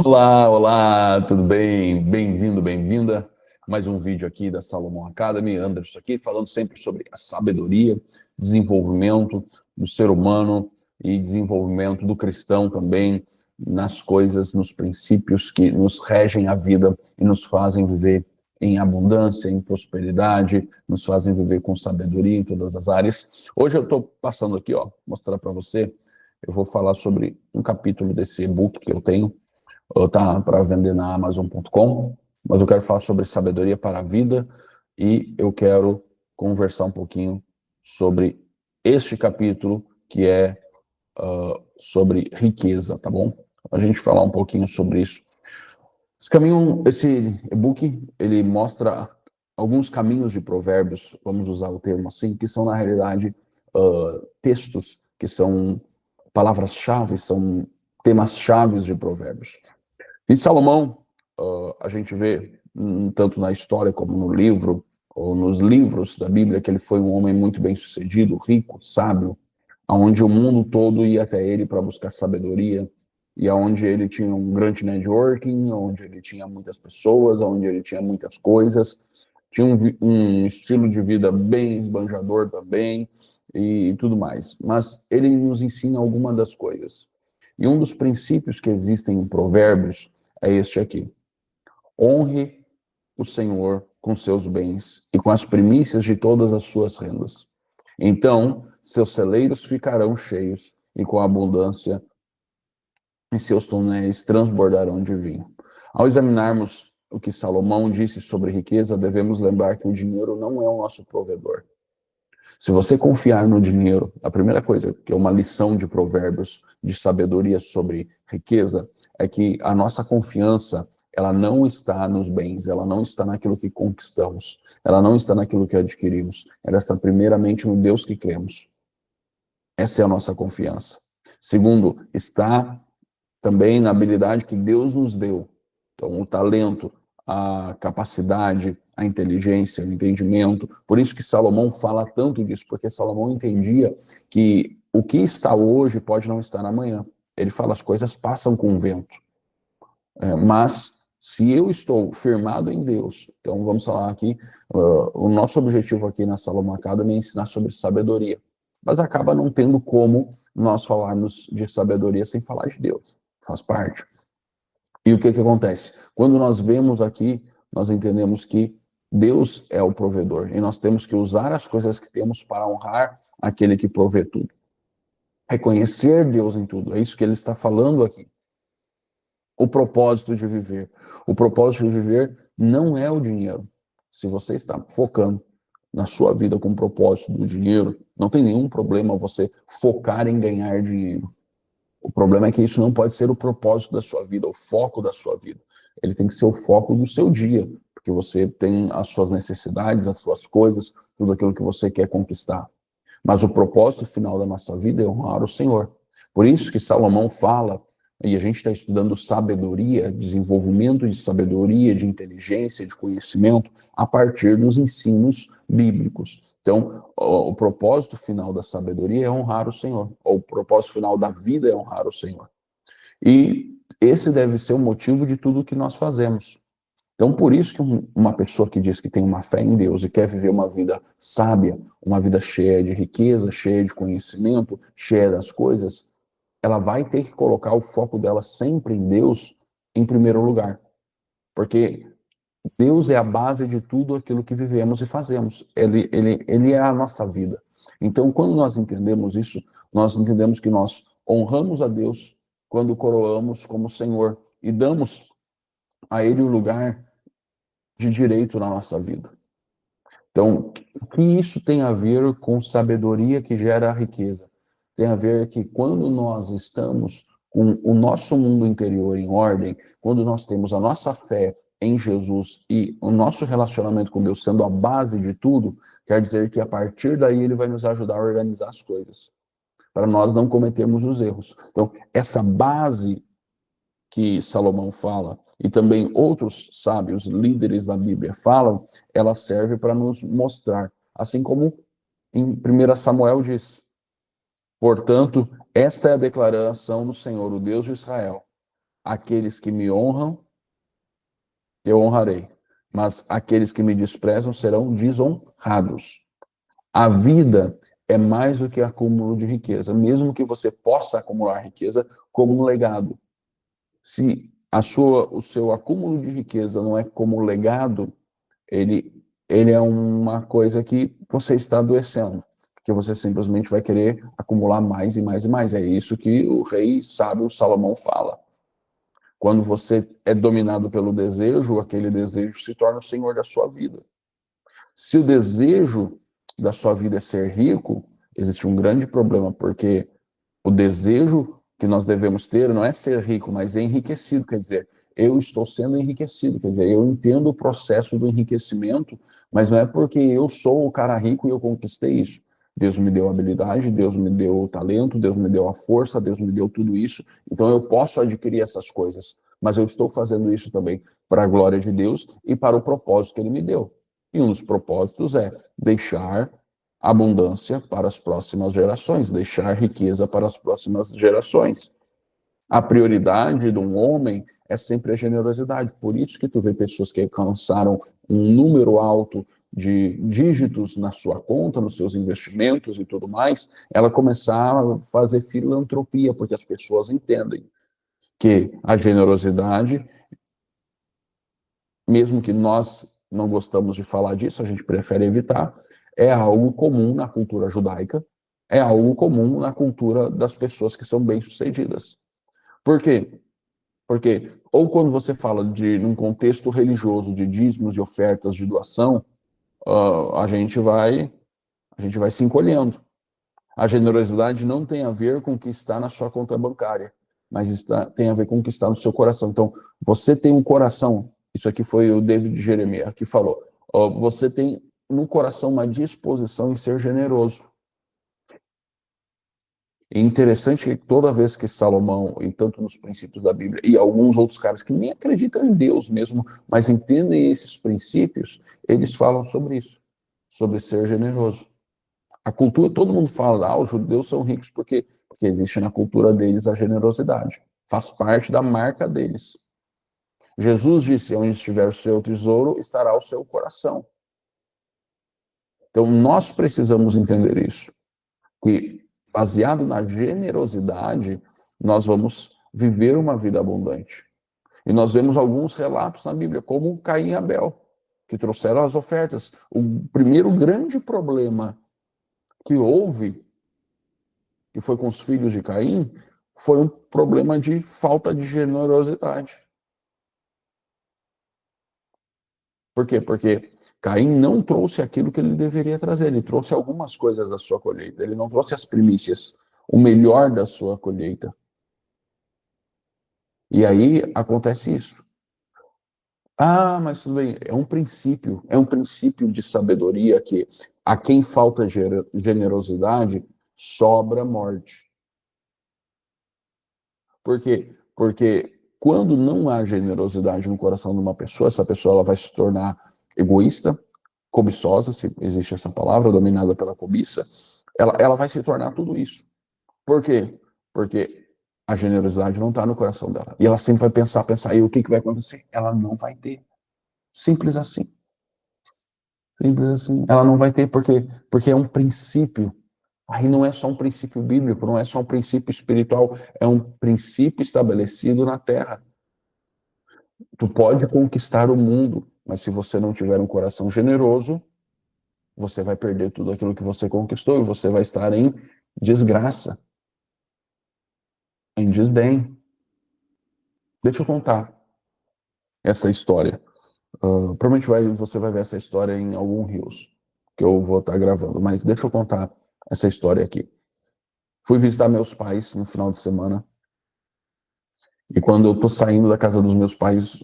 Olá, olá, tudo bem? Bem-vindo, bem-vinda. Mais um vídeo aqui da Salomão Academy. Anderson aqui, falando sempre sobre a sabedoria, desenvolvimento do ser humano e desenvolvimento do cristão também nas coisas, nos princípios que nos regem a vida e nos fazem viver em abundância, em prosperidade, nos fazem viver com sabedoria em todas as áreas. Hoje eu estou passando aqui, mostrar para você. Eu vou falar sobre um capítulo desse e-book que eu tenho. Tá para vender na Amazon.com, mas eu quero falar sobre sabedoria para a vida e eu quero conversar um pouquinho sobre este capítulo que é sobre riqueza, tá bom? A gente falar um pouquinho sobre isso. Esse e-book, ele mostra alguns caminhos de provérbios, vamos usar o termo assim, que são na realidade textos, que são palavras-chave, são temas-chave de provérbios. E Salomão, a gente vê, tanto na história como no livro, ou nos livros da Bíblia, que ele foi um homem muito bem-sucedido, rico, sábio, aonde o mundo todo ia até ele para buscar sabedoria, e aonde ele tinha um grande networking, onde ele tinha muitas pessoas, onde ele tinha muitas coisas, tinha um estilo de vida bem esbanjador também, e tudo mais. Mas ele nos ensina alguma das coisas. E um dos princípios que existem em Provérbios é este aqui: honre o Senhor com seus bens e com as primícias de todas as suas rendas. Então, seus celeiros ficarão cheios e com abundância e seus tonéis transbordarão de vinho. Ao examinarmos o que Salomão disse sobre riqueza, devemos lembrar que o dinheiro não é o nosso provedor. Se você confiar no dinheiro, a primeira coisa, que é uma lição de provérbios, de sabedoria sobre riqueza, é que a nossa confiança, ela não está nos bens, ela não está naquilo que conquistamos, ela não está naquilo que adquirimos, ela está primeiramente no Deus que cremos. Essa é a nossa confiança. Segundo, está também na habilidade que Deus nos deu. Então, o talento, a capacidade, a inteligência, o entendimento. Por isso que Salomão fala tanto disso, porque Salomão entendia que o que está hoje pode não estar amanhã. Ele fala, as coisas passam com o vento. Mas se eu estou firmado em Deus, então vamos falar aqui, o nosso objetivo aqui na Salomão Academy é ensinar sobre sabedoria. Mas acaba não tendo como nós falarmos de sabedoria sem falar de Deus. Faz parte. E o que acontece? Quando nós vemos aqui, nós entendemos que Deus é o provedor e nós temos que usar as coisas que temos para honrar aquele que provê tudo. Reconhecer Deus em tudo. É isso que ele está falando aqui. O propósito de viver. O propósito de viver não é o dinheiro. Se você está focando na sua vida com o propósito do dinheiro, não tem nenhum problema você focar em ganhar dinheiro. O problema é que isso não pode ser o propósito da sua vida, o foco da sua vida. Ele tem que ser o foco do seu dia, porque você tem as suas necessidades, as suas coisas, tudo aquilo que você quer conquistar. Mas o propósito final da nossa vida é honrar o Senhor. Por isso que Salomão fala, e a gente está estudando sabedoria, desenvolvimento de sabedoria, de inteligência, de conhecimento, a partir dos ensinos bíblicos. Então, o propósito final da sabedoria é honrar o Senhor. Ou o propósito final da vida é honrar o Senhor. E esse deve ser o motivo de tudo que nós fazemos. Então, por isso que uma pessoa que diz que tem uma fé em Deus e quer viver uma vida sábia, uma vida cheia de riqueza, cheia de conhecimento, cheia das coisas, ela vai ter que colocar o foco dela sempre em Deus em primeiro lugar. Porque Deus é a base de tudo aquilo que vivemos e fazemos. Ele é a nossa vida. Então, quando nós entendemos isso, nós entendemos que nós honramos a Deus quando coroamos como Senhor e damos a Ele o lugar de direito na nossa vida. Então, o que isso tem a ver com sabedoria que gera riqueza? Tem a ver que quando nós estamos com o nosso mundo interior em ordem, quando nós temos a nossa fé em Jesus e o nosso relacionamento com Deus sendo a base de tudo, quer dizer que a partir daí ele vai nos ajudar a organizar as coisas, para nós não cometermos os erros. Então, essa base que Salomão fala, e também outros sábios, líderes da Bíblia falam, ela serve para nos mostrar, assim como em 1 Samuel diz, portanto, esta é a declaração do Senhor, o Deus de Israel. aqueles que me honram, eu honrarei, mas aqueles que me desprezam serão desonrados. A vida é mais do que acúmulo de riqueza, mesmo que você possa acumular riqueza como um legado. Se o seu acúmulo de riqueza não é como legado, ele é uma coisa que você está adoecendo, porque você simplesmente vai querer acumular mais e mais e mais. É isso que o rei sábio Salomão fala. Quando você é dominado pelo desejo, aquele desejo se torna o senhor da sua vida. Se o desejo da sua vida é ser rico, existe um grande problema, porque o desejo que nós devemos ter não é ser rico, mas é enriquecido, quer dizer, eu estou sendo enriquecido, quer dizer, eu entendo o processo do enriquecimento, mas não é porque eu sou o cara rico e eu conquistei isso. Deus me deu habilidade, Deus me deu talento, Deus me deu a força, Deus me deu tudo isso, então eu posso adquirir essas coisas, mas eu estou fazendo isso também para a glória de Deus e para o propósito que Ele me deu. E um dos propósitos é deixar abundância para as próximas gerações, deixar riqueza para as próximas gerações. A prioridade de um homem é sempre a generosidade. Por isso que tu vê pessoas que alcançaram um número alto de dígitos na sua conta, nos seus investimentos e tudo mais, ela começar a fazer filantropia, porque as pessoas entendem que a generosidade, mesmo que nós não gostamos de falar disso, a gente prefere evitar, é algo comum na cultura judaica, é algo comum na cultura das pessoas que são bem-sucedidas. Por quê? Porque, ou quando você fala num contexto religioso, de dízimos e ofertas de doação, a gente vai se encolhendo. A generosidade não tem a ver com o que está na sua conta bancária, mas tem a ver com o que está no seu coração. Então, você tem um coração, isso aqui foi o David Jeremiah que falou, você tem no coração uma disposição em ser generoso. É interessante que toda vez que Salomão, e tanto nos princípios da Bíblia, e alguns outros caras que nem acreditam em Deus mesmo, mas entendem esses princípios, eles falam sobre isso, sobre ser generoso. A cultura, todo mundo fala, os judeus são ricos porque existe na cultura deles a generosidade. Faz parte da marca deles. Jesus disse, onde estiver o seu tesouro, estará o seu coração. Então, nós precisamos entender isso. Que, baseado na generosidade, nós vamos viver uma vida abundante. E nós vemos alguns relatos na Bíblia, como Caim e Abel, que trouxeram as ofertas. O primeiro grande problema que houve, que foi com os filhos de Caim, foi um problema de falta de generosidade. Por quê? Porque Caim não trouxe aquilo que ele deveria trazer, ele trouxe algumas coisas da sua colheita, ele não trouxe as primícias, o melhor da sua colheita. E aí acontece isso. Ah, mas tudo bem, é um princípio de sabedoria que a quem falta generosidade sobra morte. Por quê? Porque quando não há generosidade no coração de uma pessoa, essa pessoa ela vai se tornar egoísta, cobiçosa, se existe essa palavra, dominada pela cobiça, ela vai se tornar tudo isso. Por quê? Porque a generosidade não está no coração dela. E ela sempre vai pensar, e o que vai acontecer? Ela não vai ter. Simples assim. Simples assim. Ela não vai ter porque é um princípio. Aí não é só um princípio bíblico, não é só um princípio espiritual, é um princípio estabelecido na terra. Tu pode conquistar o mundo, mas se você não tiver um coração generoso, você vai perder tudo aquilo que você conquistou e você vai estar em desgraça, em desdém. Deixa eu contar essa história. Provavelmente você vai ver essa história em algum Reels, que eu vou estar gravando, mas deixa eu contar essa história aqui. Fui visitar meus pais no final de semana, e quando eu tô saindo da casa dos meus pais,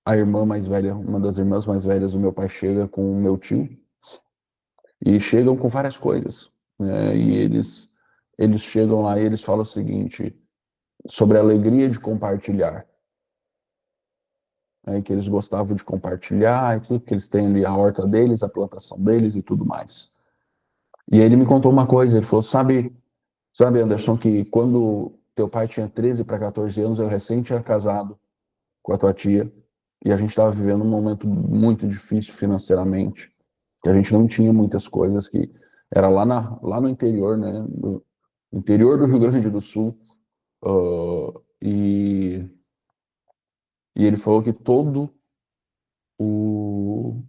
a irmã mais velha, uma das irmãs mais velhas do meu pai chega com o meu tio, e chegam com várias coisas, né? E eles chegam lá e eles falam o seguinte, sobre a alegria de compartilhar. Que eles gostavam de compartilhar e tudo, que eles têm ali a horta deles, a plantação deles e tudo mais. E aí ele me contou uma coisa, ele falou, sabe Anderson, que quando teu pai tinha 13 para 14 anos, eu recém tinha casado com a tua tia, e a gente estava vivendo um momento muito difícil financeiramente, que a gente não tinha muitas coisas, que era lá no interior, né, no interior do Rio Grande do Sul, e ele falou que todo o,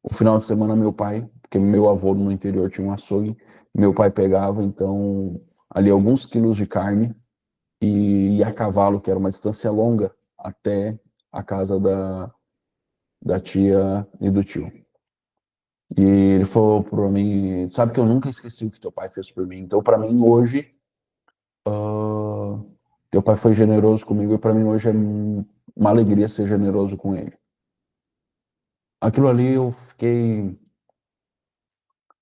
o final de semana meu pai, porque meu avô no interior tinha um açougue, meu pai pegava, então, ali alguns quilos de carne e ia a cavalo, que era uma distância longa, até a casa da tia e do tio. E ele falou para mim, sabe que eu nunca esqueci o que teu pai fez por mim. Então, para mim, hoje, teu pai foi generoso comigo e para mim hoje é uma alegria ser generoso com ele. Aquilo ali eu fiquei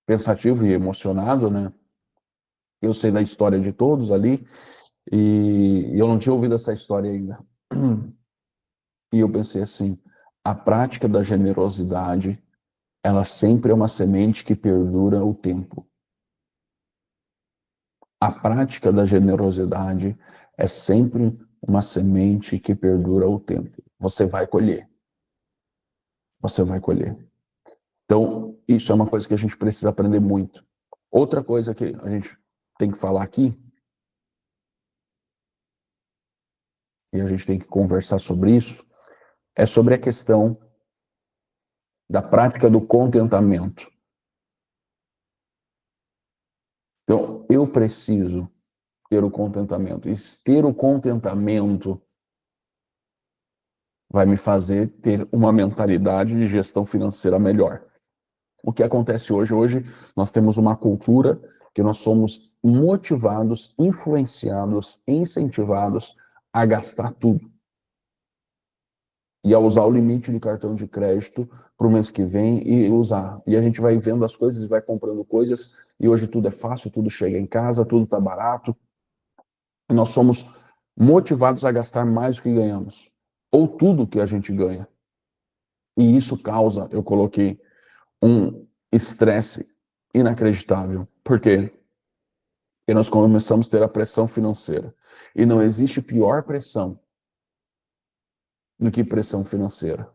pensativo e emocionado, né? Eu sei da história de todos ali e eu não tinha ouvido essa história ainda. E eu pensei assim, a prática da generosidade, ela sempre é uma semente que perdura o tempo. A prática da generosidade é sempre uma semente que perdura o tempo. Você vai colher. Você vai colher. Então, isso é uma coisa que a gente precisa aprender muito. Outra coisa que a gente tem que falar aqui, e a gente tem que conversar sobre isso, é sobre a questão da prática do contentamento. Então, eu preciso ter o contentamento. E ter o contentamento vai me fazer ter uma mentalidade de gestão financeira melhor. O que acontece hoje? Hoje nós temos uma cultura que nós somos motivados, influenciados, incentivados a gastar tudo. E a usar o limite do cartão de crédito para o mês que vem e usar. E a gente vai vendo as coisas e vai comprando coisas, e hoje tudo é fácil, tudo chega em casa, tudo está barato. Nós somos motivados a gastar mais do que ganhamos, ou tudo que a gente ganha. E isso causa, eu coloquei, um estresse inacreditável. Por quê? Porque nós começamos a ter a pressão financeira. E não existe pior pressão do que pressão financeira.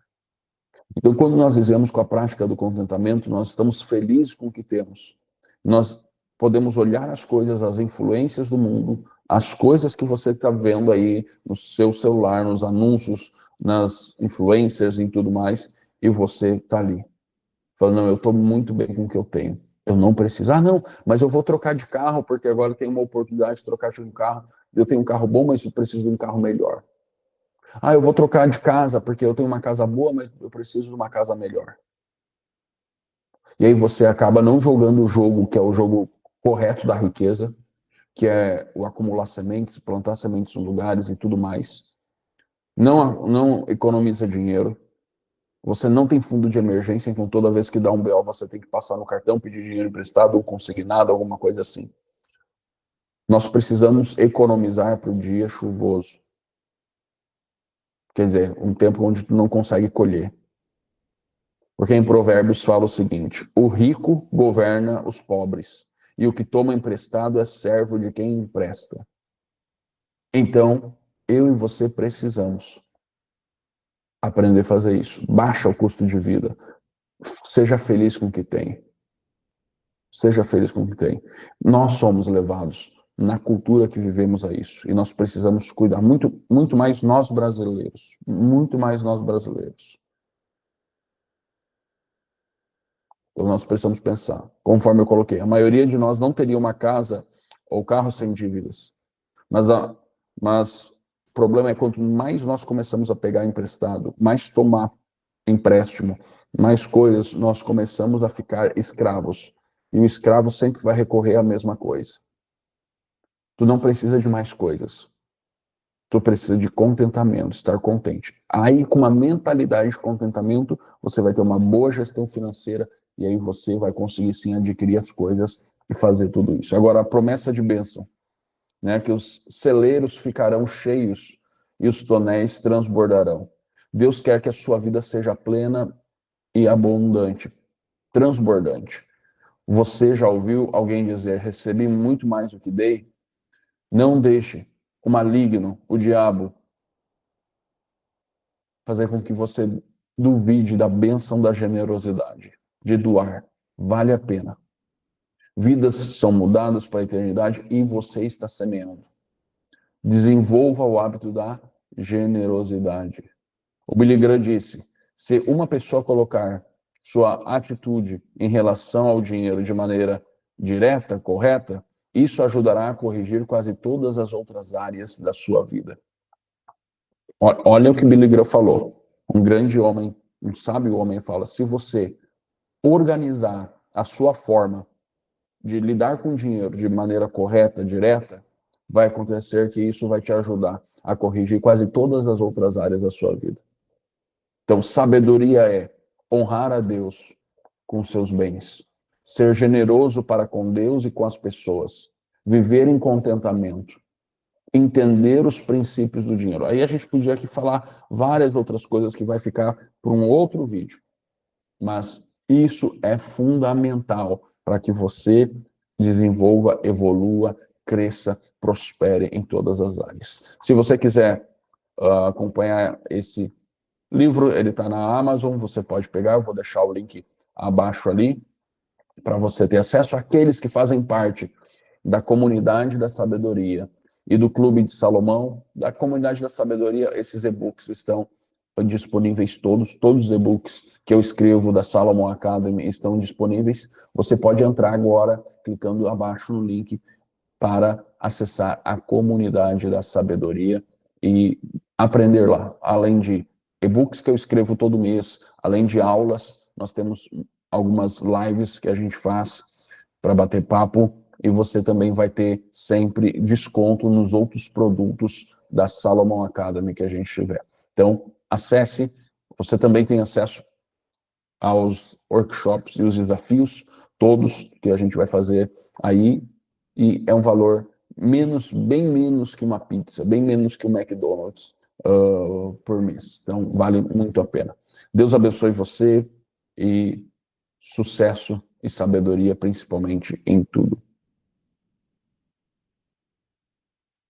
Então, quando nós vivemos com a prática do contentamento, nós estamos felizes com o que temos. Nós podemos olhar as coisas, as influências do mundo, as coisas que você está vendo aí no seu celular, nos anúncios, nas influencers e tudo mais, e você está ali, falando, não, eu estou muito bem com o que eu tenho. Eu não preciso. Ah, não, mas eu vou trocar de carro, porque agora tem uma oportunidade de trocar de um carro. Eu tenho um carro bom, mas eu preciso de um carro melhor. Ah, eu vou trocar de casa, porque eu tenho uma casa boa, mas eu preciso de uma casa melhor. E aí você acaba não jogando o jogo, que é o jogo correto da riqueza, que é o acumular sementes, plantar sementes em lugares e tudo mais. Não economiza dinheiro. Você não tem fundo de emergência, então toda vez que dá um BO você tem que passar no cartão, pedir dinheiro emprestado ou consignado, alguma coisa assim. Nós precisamos economizar para o dia chuvoso. Quer dizer, um tempo onde tu não consegue colher. Porque em Provérbios fala o seguinte: o rico governa os pobres, e o que toma emprestado é servo de quem empresta. Então, eu e você precisamos aprender a fazer isso. Baixa o custo de vida. Seja feliz com o que tem. Seja feliz com o que tem. Nós somos levados na cultura que vivemos a isso. E nós precisamos cuidar muito, muito mais nós brasileiros. Muito mais nós brasileiros. Então nós precisamos pensar. Conforme eu coloquei, a maioria de nós não teria uma casa ou carro sem dívidas. Mas o problema é quanto mais nós começamos a pegar emprestado, mais tomar empréstimo, mais coisas, nós começamos a ficar escravos. E o escravo sempre vai recorrer à mesma coisa. Tu não precisa de mais coisas. Tu precisa de contentamento, estar contente. Aí, com uma mentalidade de contentamento, você vai ter uma boa gestão financeira e aí você vai conseguir, sim, adquirir as coisas e fazer tudo isso. Agora, a promessa de bênção, né, que os celeiros ficarão cheios e os tonéis transbordarão. Deus quer que a sua vida seja plena e abundante, transbordante. Você já ouviu alguém dizer, recebi muito mais do que dei? Não deixe o maligno, o diabo, fazer com que você duvide da bênção da generosidade, de doar. Vale a pena. Vidas são mudadas para a eternidade e você está semeando. Desenvolva o hábito da generosidade. O Billy Graham disse, se uma pessoa colocar sua atitude em relação ao dinheiro de maneira direta, correta, isso ajudará a corrigir quase todas as outras áreas da sua vida. Olha o que Billy Graham falou. Um grande homem, um sábio homem fala, se você organizar a sua forma de lidar com o dinheiro de maneira correta, direta, vai acontecer que isso vai te ajudar a corrigir quase todas as outras áreas da sua vida. Então, sabedoria é honrar a Deus com seus bens, ser generoso para com Deus e com as pessoas, viver em contentamento, entender os princípios do dinheiro. Aí a gente podia aqui falar várias outras coisas que vai ficar para um outro vídeo, mas isso é fundamental para que você desenvolva, evolua, cresça, prospere em todas as áreas. Se você quiser acompanhar esse livro, ele está na Amazon, você pode pegar, eu vou deixar o link abaixo ali, para você ter acesso àqueles que fazem parte da comunidade da sabedoria e do Clube de Salomão. Da comunidade da sabedoria, esses e-books estão disponíveis todos os e-books que eu escrevo da Salomon Academy estão disponíveis. Você pode entrar agora, clicando abaixo no link, para acessar a comunidade da sabedoria e aprender lá. Além de e-books que eu escrevo todo mês, além de aulas, nós temos algumas lives que a gente faz para bater papo, e você também vai ter sempre desconto nos outros produtos da Salomon Academy que a gente tiver. Então, acesse, você também tem acesso aos workshops e os desafios, todos que a gente vai fazer aí, e é um valor bem menos que uma pizza, bem menos que um McDonald's por mês. Então, vale muito a pena. Deus abençoe você e sucesso e sabedoria, principalmente em tudo.